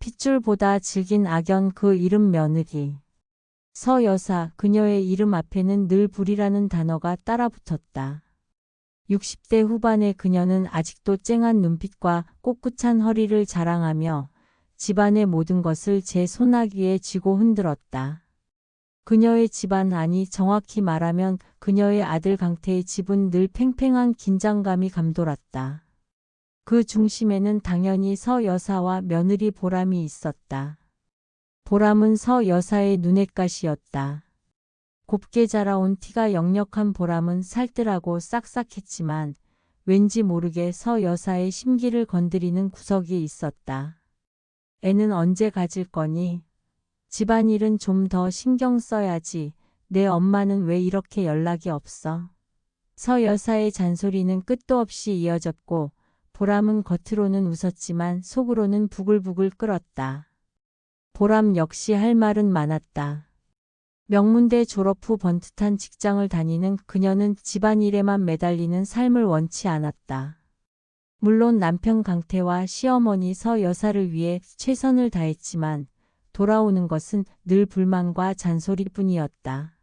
핏줄보다 질긴 악연 그 이름 며느리. 서 여사 그녀의 이름 앞에는 늘 불이라는 단어가 따라붙었다. 60대 후반의 그녀는 아직도 쨍한 눈빛과 꼿꼿한 허리를 자랑하며 집안의 모든 것을 제 손아귀에 쥐고 흔들었다. 그녀의 집안 아니 정확히 말하면 그녀의 아들 강태의 집은 늘 팽팽한 긴장감이 감돌았다. 그 중심에는 당연히 서 여사와 며느리 보람이 있었다. 보람은 서 여사의 눈엣가시였다. 곱게 자라온 티가 역력한 보람은 살뜰하고 싹싹했지만 왠지 모르게 서 여사의 심기를 건드리는 구석이 있었다. 애는 언제 가질 거니? 집안일은 좀 더 신경 써야지. 내 엄마는 왜 이렇게 연락이 없어? 서 여사의 잔소리는 끝도 없이 이어졌고 보람은 겉으로는 웃었지만 속으로는 부글부글 끓었다. 보람 역시 할 말은 많았다. 명문대 졸업 후 번듯한 직장을 다니는 그녀는 집안일에만 매달리는 삶을 원치 않았다. 물론 남편 강태와 시어머니 서 여사를 위해 최선을 다했지만 돌아오는 것은 늘 불만과 잔소리뿐이었다.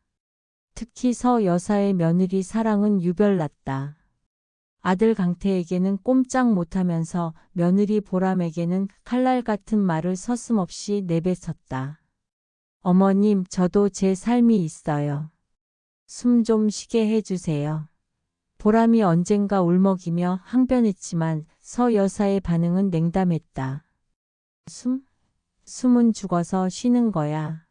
특히 서 여사의 며느리 사랑은 유별났다. 아들 강태에게는 꼼짝 못하면서 며느리 보람에게는 칼날 같은 말을 서슴없이 내뱉었다. 어머님, 저도 제 삶이 있어요. 숨 좀 쉬게 해주세요. 보람이 언젠가 울먹이며 항변했지만 서 여사의 반응은 냉담했다. 숨은 죽어서 쉬는 거야.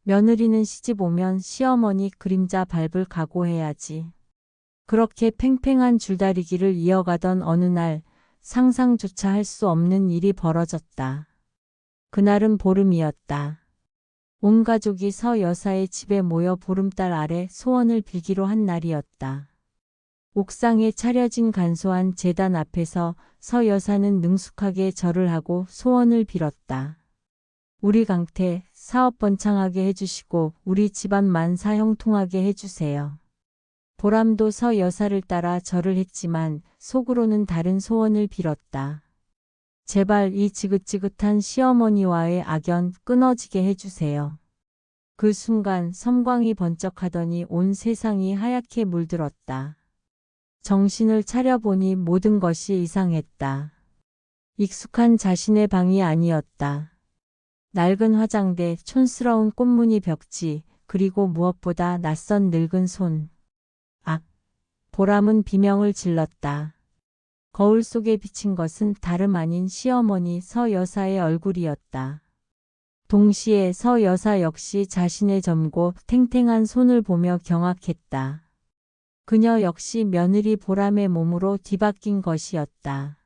며느리는 시집 오면 시어머니 그림자 밟을 각오해야지. 그렇게 팽팽한 줄다리기를 이어가던 어느 날 상상조차 할 수 없는 일이 벌어졌다. 그날은 보름이었다. 온 가족이 서 여사의 집에 모여 보름달 아래 소원을 빌기로 한 날이었다. 옥상에 차려진 간소한 제단 앞에서 서 여사는 능숙하게 절을 하고 소원을 빌었다. 우리 강태 사업 번창하게 해주시고 우리 집안 만사 형통하게 해주세요. 보람도 서 여사를 따라 절을 했지만 속으로는 다른 소원을 빌었다. 제발 이 지긋지긋한 시어머니와의 악연 끊어지게 해주세요. 그 순간 섬광이 번쩍하더니 온 세상이 하얗게 물들었다. 정신을 차려보니 모든 것이 이상했다. 익숙한 자신의 방이 아니었다. 낡은 화장대, 촌스러운 꽃무늬 벽지, 그리고 무엇보다 낯선 늙은 손. 보람은 비명을 질렀다. 거울 속에 비친 것은 다름 아닌 시어머니 서 여사의 얼굴이었다. 동시에 서 여사 역시 자신의 젊고 탱탱한 손을 보며 경악했다. 그녀 역시 며느리 보람의 몸으로 뒤바뀐 것이었다.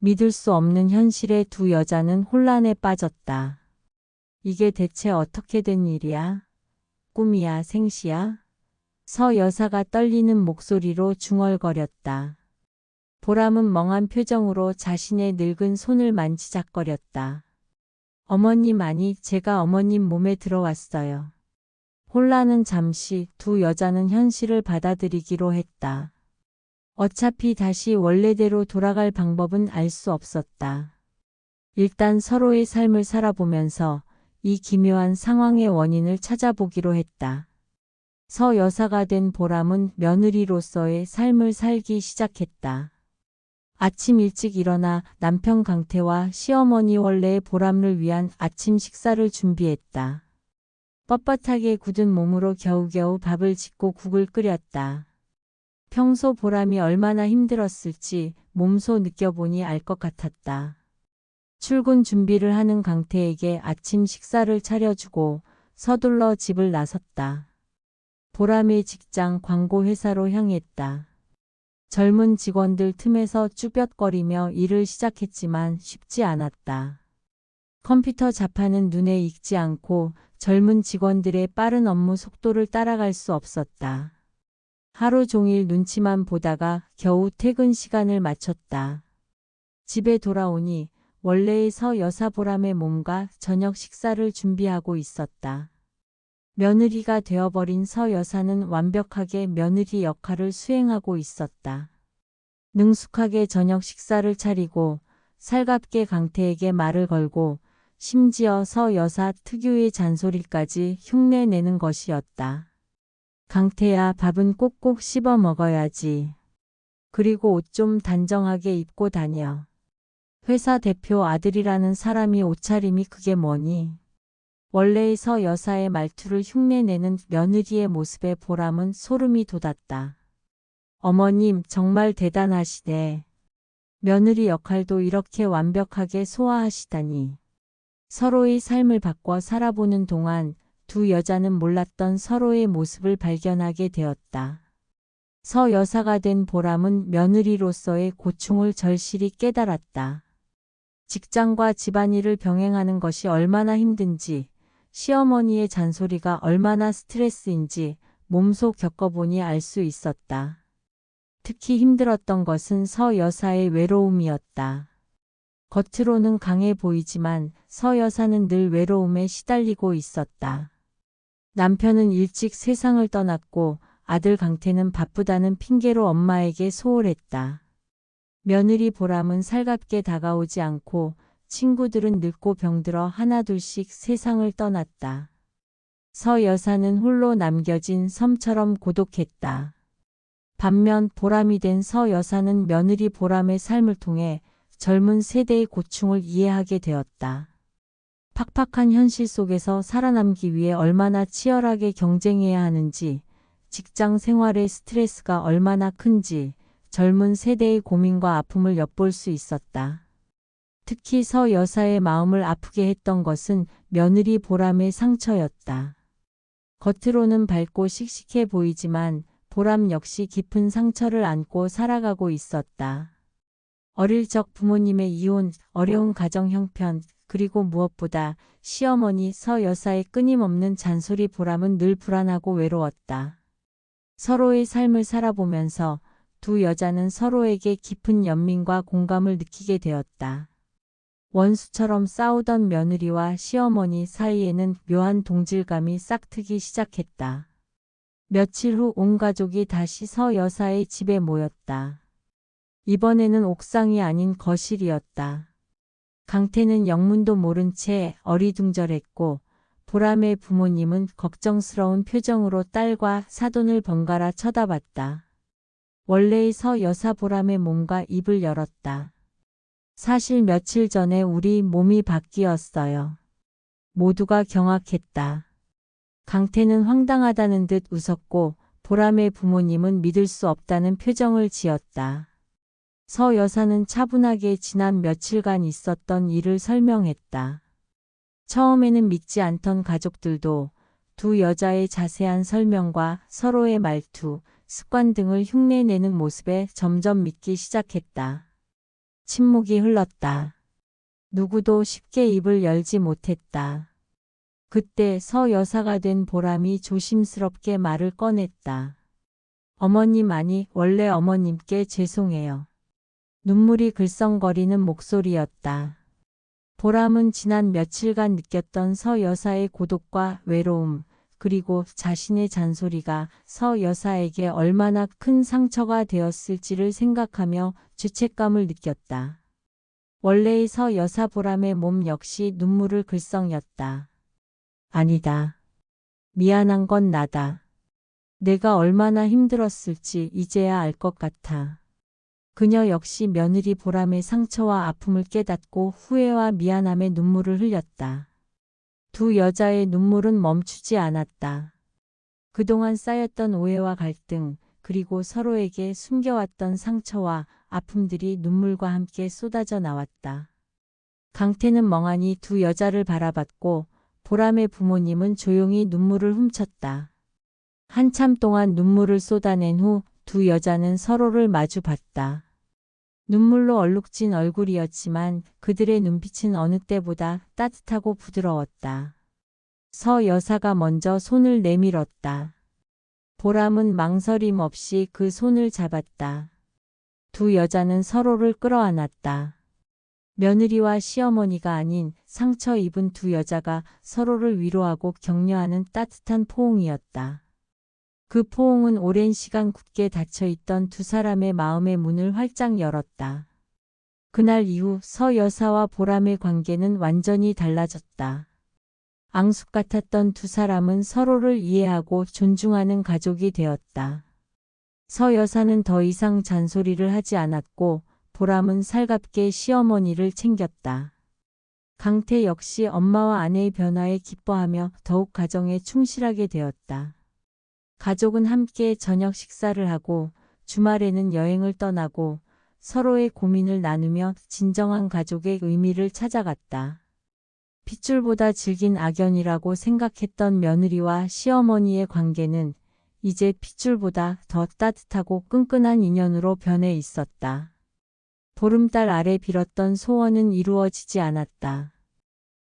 믿을 수 없는 현실에 두 여자는 혼란에 빠졌다. 이게 대체 어떻게 된 일이야? 꿈이야, 생시야? 서 여사가 떨리는 목소리로 중얼거렸다. 보람은 멍한 표정으로 자신의 늙은 손을 만지작거렸다. 어머님 아니, 제가 어머님 몸에 들어왔어요. 혼란은 잠시, 두 여자는 현실을 받아들이기로 했다. 어차피 다시 원래대로 돌아갈 방법은 알 수 없었다. 일단 서로의 삶을 살아보면서 이 기묘한 상황의 원인을 찾아보기로 했다. 서 여사가 된 보람은 며느리로서의 삶을 살기 시작했다. 아침 일찍 일어나 남편 강태와 시어머니 원래의 보람을 위한 아침 식사를 준비했다. 뻣뻣하게 굳은 몸으로 겨우겨우 밥을 짓고 국을 끓였다. 평소 보람이 얼마나 힘들었을지 몸소 느껴보니 알 것 같았다. 출근 준비를 하는 강태에게 아침 식사를 차려주고 서둘러 집을 나섰다. 보람의 직장 광고 회사로 향했다. 젊은 직원들 틈에서 쭈뼛거리며 일을 시작했지만 쉽지 않았다. 컴퓨터 자판은 눈에 익지 않고 젊은 직원들의 빠른 업무 속도를 따라갈 수 없었다. 하루 종일 눈치만 보다가 겨우 퇴근 시간을 맞췄다. 집에 돌아오니 원래의 서 여사 보람의 몸과 저녁 식사를 준비하고 있었다. 며느리가 되어버린 서 여사는 완벽하게 며느리 역할을 수행하고 있었다. 능숙하게 저녁 식사를 차리고 살갑게 강태에게 말을 걸고 심지어 서 여사 특유의 잔소리까지 흉내내는 것이었다. 강태야, 밥은 꼭꼭 씹어 먹어야지. 그리고 옷 좀 단정하게 입고 다녀. 회사 대표 아들이라는 사람이 옷차림이 그게 뭐니? 원래의 서 여사의 말투를 흉내내는 며느리의 모습에 보람은 소름이 돋았다. 어머님, 정말 대단하시네. 며느리 역할도 이렇게 완벽하게 소화하시다니. 서로의 삶을 바꿔 살아보는 동안 두 여자는 몰랐던 서로의 모습을 발견하게 되었다. 서 여사가 된 보람은 며느리로서의 고충을 절실히 깨달았다. 직장과 집안일을 병행하는 것이 얼마나 힘든지, 시어머니의 잔소리가 얼마나 스트레스인지 몸소 겪어보니 알 수 있었다. 특히 힘들었던 것은 서 여사의 외로움이었다. 겉으로는 강해 보이지만 서 여사는 늘 외로움에 시달리고 있었다. 남편은 일찍 세상을 떠났고 아들 강태는 바쁘다는 핑계로 엄마에게 소홀했다. 며느리 보람은 살갑게 다가오지 않고 친구들은 늙고 병들어 하나둘씩 세상을 떠났다. 서 여사는 홀로 남겨진 섬처럼 고독했다. 반면 보람이 된 서 여사는 며느리 보람의 삶을 통해 젊은 세대의 고충을 이해하게 되었다. 팍팍한 현실 속에서 살아남기 위해 얼마나 치열하게 경쟁해야 하는지, 직장 생활의 스트레스가 얼마나 큰지, 젊은 세대의 고민과 아픔을 엿볼 수 있었다. 특히 서 여사의 마음을 아프게 했던 것은 며느리 보람의 상처였다. 겉으로는 밝고 씩씩해 보이지만 보람 역시 깊은 상처를 안고 살아가고 있었다. 어릴 적 부모님의 이혼, 어려운 가정 형편, 그리고 무엇보다 시어머니 서 여사의 끊임없는 잔소리 보람은 늘 불안하고 외로웠다. 서로의 삶을 살아보면서 두 여자는 서로에게 깊은 연민과 공감을 느끼게 되었다. 원수처럼 싸우던 며느리와 시어머니 사이에는 묘한 동질감이 싹트기 시작했다. 며칠 후 온 가족이 다시 서 여사의 집에 모였다. 이번에는 옥상이 아닌 거실이었다. 강태는 영문도 모른 채 어리둥절했고 보람의 부모님은 걱정스러운 표정으로 딸과 사돈을 번갈아 쳐다봤다. 원래의 서 여사 보람의 몸과 입을 열었다. 사실 며칠 전에 우리 몸이 바뀌었어요. 모두가 경악했다. 강태는 황당하다는 듯 웃었고 보람의 부모님은 믿을 수 없다는 표정을 지었다. 서 여사는 차분하게 지난 며칠간 있었던 일을 설명했다. 처음에는 믿지 않던 가족들도 두 여자의 자세한 설명과 서로의 말투, 습관 등을 흉내내는 모습에 점점 믿기 시작했다. 침묵이 흘렀다. 누구도 쉽게 입을 열지 못했다. 그때 서 여사가 된 보람이 조심스럽게 말을 꺼냈다. 어머님, 아니, 원래 어머님께 죄송해요. 눈물이 글썽거리는 목소리였다. 보람은 지난 며칠간 느꼈던 서 여사의 고독과 외로움, 그리고 자신의 잔소리가 서 여사에게 얼마나 큰 상처가 되었을지를 생각하며 죄책감을 느꼈다. 원래의 서 여사 보람의 몸 역시 눈물을 글썽였다. 아니다. 미안한 건 나다. 내가 얼마나 힘들었을지 이제야 알 것 같아. 그녀 역시 며느리 보람의 상처와 아픔을 깨닫고 후회와 미안함의 눈물을 흘렸다. 두 여자의 눈물은 멈추지 않았다. 그동안 쌓였던 오해와 갈등, 그리고 서로에게 숨겨왔던 상처와 아픔들이 눈물과 함께 쏟아져 나왔다. 강태는 멍하니 두 여자를 바라봤고 보람의 부모님은 조용히 눈물을 훔쳤다. 한참 동안 눈물을 쏟아낸 후 두 여자는 서로를 마주 봤다. 눈물로 얼룩진 얼굴이었지만 그들의 눈빛은 어느 때보다 따뜻하고 부드러웠다. 서 여사가 먼저 손을 내밀었다. 보람은 망설임 없이 그 손을 잡았다. 두 여자는 서로를 끌어안았다. 며느리와 시어머니가 아닌 상처 입은 두 여자가 서로를 위로하고 격려하는 따뜻한 포옹이었다. 그 포옹은 오랜 시간 굳게 닫혀있던 두 사람의 마음의 문을 활짝 열었다. 그날 이후 서 여사와 보람의 관계는 완전히 달라졌다. 앙숙 같았던 두 사람은 서로를 이해하고 존중하는 가족이 되었다. 서 여사는 더 이상 잔소리를 하지 않았고 보람은 살갑게 시어머니를 챙겼다. 강태 역시 엄마와 아내의 변화에 기뻐하며 더욱 가정에 충실하게 되었다. 가족은 함께 저녁 식사를 하고 주말에는 여행을 떠나고 서로의 고민을 나누며 진정한 가족의 의미를 찾아갔다. 핏줄보다 질긴 악연이라고 생각했던 며느리와 시어머니의 관계는 이제 핏줄보다 더 따뜻하고 끈끈한 인연으로 변해 있었다. 보름달 아래 빌었던 소원은 이루어지지 않았다.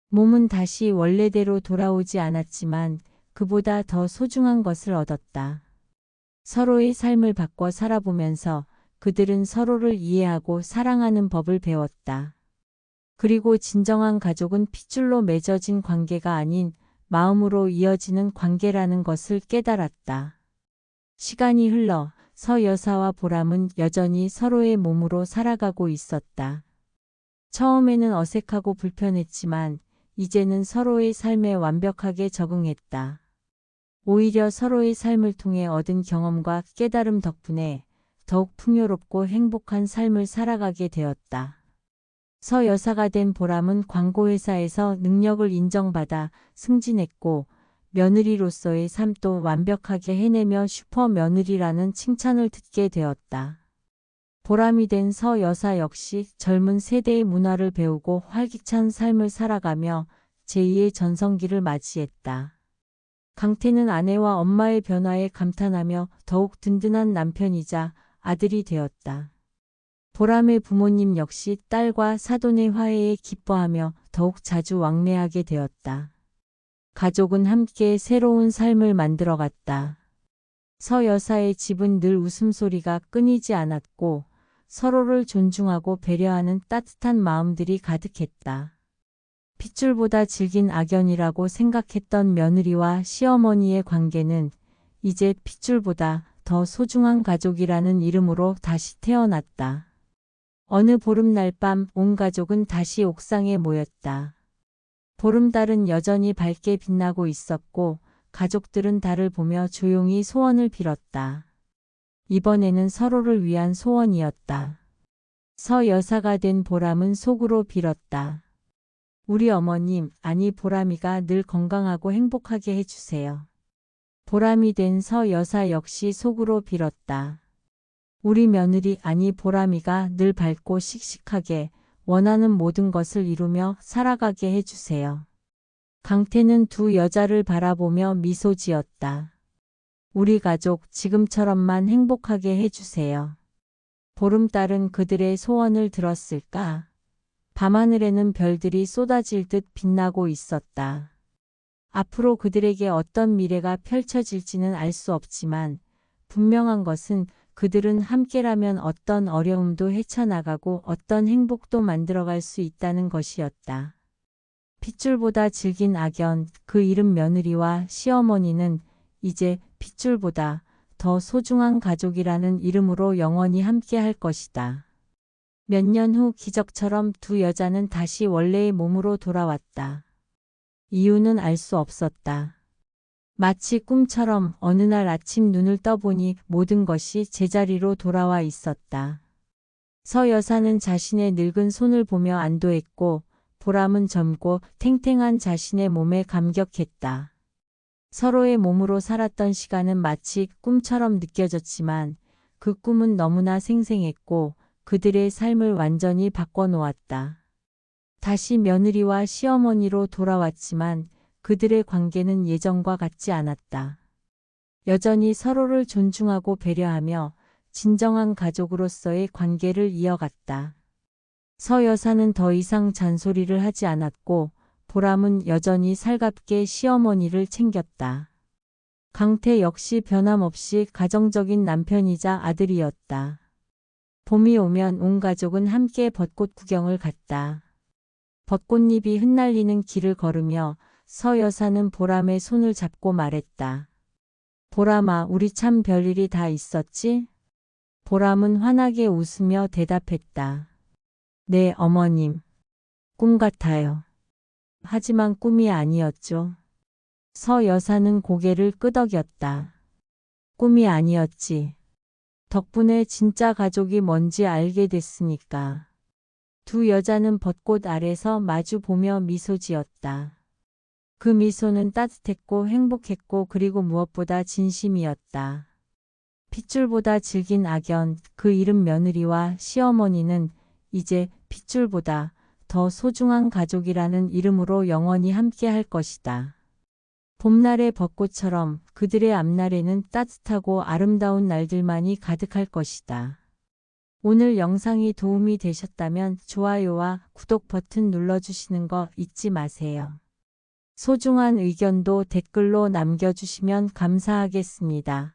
몸은 다시 원래대로 돌아오지 않았지만 그보다 더 소중한 것을 얻었다. 서로의 삶을 바꿔 살아보면서 그들은 서로를 이해하고 사랑하는 법을 배웠다. 그리고 진정한 가족은 핏줄로 맺어진 관계가 아닌 마음으로 이어지는 관계라는 것을 깨달았다. 시간이 흘러 서 여사와 보람은 여전히 서로의 몸으로 살아가고 있었다. 처음에는 어색하고 불편했지만 이제는 서로의 삶에 완벽하게 적응했다. 오히려 서로의 삶을 통해 얻은 경험과 깨달음 덕분에 더욱 풍요롭고 행복한 삶을 살아가게 되었다. 서 여사가 된 보람은 광고회사에서 능력을 인정받아 승진했고 며느리로서의 삶도 완벽하게 해내며 슈퍼 며느리라는 칭찬을 듣게 되었다. 보람이 된 서 여사 역시 젊은 세대의 문화를 배우고 활기찬 삶을 살아가며 제2의 전성기를 맞이했다. 강태는 아내와 엄마의 변화에 감탄하며 더욱 든든한 남편이자 아들이 되었다. 보람의 부모님 역시 딸과 사돈의 화해에 기뻐하며 더욱 자주 왕래하게 되었다. 가족은 함께 새로운 삶을 만들어갔다. 서 여사의 집은 늘 웃음소리가 끊이지 않았고 서로를 존중하고 배려하는 따뜻한 마음들이 가득했다. 핏줄보다 질긴 악연이라고 생각했던 며느리와 시어머니의 관계는 이제 핏줄보다 더 소중한 가족이라는 이름으로 다시 태어났다. 어느 보름날 밤 온 가족은 다시 옥상에 모였다. 보름달은 여전히 밝게 빛나고 있었고 가족들은 달을 보며 조용히 소원을 빌었다. 이번에는 서로를 위한 소원이었다. 서 여사가 된 보람은 속으로 빌었다. 우리 어머님, 아니 보람이가 늘 건강하고 행복하게 해주세요. 보람이 된 서 여사 역시 속으로 빌었다. 우리 며느리 아니 보람이가 늘 밝고 씩씩하게 원하는 모든 것을 이루며 살아가게 해주세요. 강태는 두 여자를 바라보며 미소 지었다. 우리 가족 지금처럼만 행복하게 해주세요. 보름달은 그들의 소원을 들었을까? 밤하늘에는 별들이 쏟아질 듯 빛나고 있었다. 앞으로 그들에게 어떤 미래가 펼쳐질지는 알 수 없지만 분명한 것은 그들은 함께라면 어떤 어려움도 헤쳐나가고 어떤 행복도 만들어갈 수 있다는 것이었다. 핏줄보다 질긴 악연, 그 이름 며느리와 시어머니는 이제 핏줄보다 더 소중한 가족이라는 이름으로 영원히 함께할 것이다. 몇 년 후 기적처럼 두 여자는 다시 원래의 몸으로 돌아왔다. 이유는 알 수 없었다. 마치 꿈처럼 어느 날 아침 눈을 떠보니 모든 것이 제자리로 돌아와 있었다. 서 여사는 자신의 늙은 손을 보며 안도했고 보람은 젊고 탱탱한 자신의 몸에 감격했다. 서로의 몸으로 살았던 시간은 마치 꿈처럼 느껴졌지만 그 꿈은 너무나 생생했고 그들의 삶을 완전히 바꿔놓았다. 다시 며느리와 시어머니로 돌아왔지만 그들의 관계는 예전과 같지 않았다. 여전히 서로를 존중하고 배려하며 진정한 가족으로서의 관계를 이어갔다. 서 여사는 더 이상 잔소리를 하지 않았고 보람은 여전히 살갑게 시어머니를 챙겼다. 강태 역시 변함없이 가정적인 남편이자 아들이었다. 봄이 오면 온 가족은 함께 벚꽃 구경을 갔다. 벚꽃잎이 흩날리는 길을 걸으며 서 여사는 보람의 손을 잡고 말했다. 보람아, 우리 참 별일이 다 있었지? 보람은 환하게 웃으며 대답했다. 네, 어머님. 꿈 같아요. 하지만 꿈이 아니었죠. 서 여사는 고개를 끄덕였다. 꿈이 아니었지. 덕분에 진짜 가족이 뭔지 알게 됐으니까. 두 여자는 벚꽃 아래서 마주 보며 미소 지었다. 그 미소는 따뜻했고 행복했고 그리고 무엇보다 진심이었다. 핏줄보다 질긴 악연, 그 이름 며느리와 시어머니는 이제 핏줄보다 더 소중한 가족이라는 이름으로 영원히 함께 할 것이다. 봄날의 벚꽃처럼 그들의 앞날에는 따뜻하고 아름다운 날들만이 가득할 것이다. 오늘 영상이 도움이 되셨다면 좋아요와 구독 버튼 눌러주시는 거 잊지 마세요. 소중한 의견도 댓글로 남겨주시면 감사하겠습니다.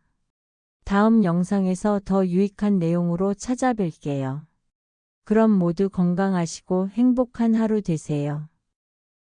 다음 영상에서 더 유익한 내용으로 찾아뵐게요. 그럼 모두 건강하시고 행복한 하루 되세요.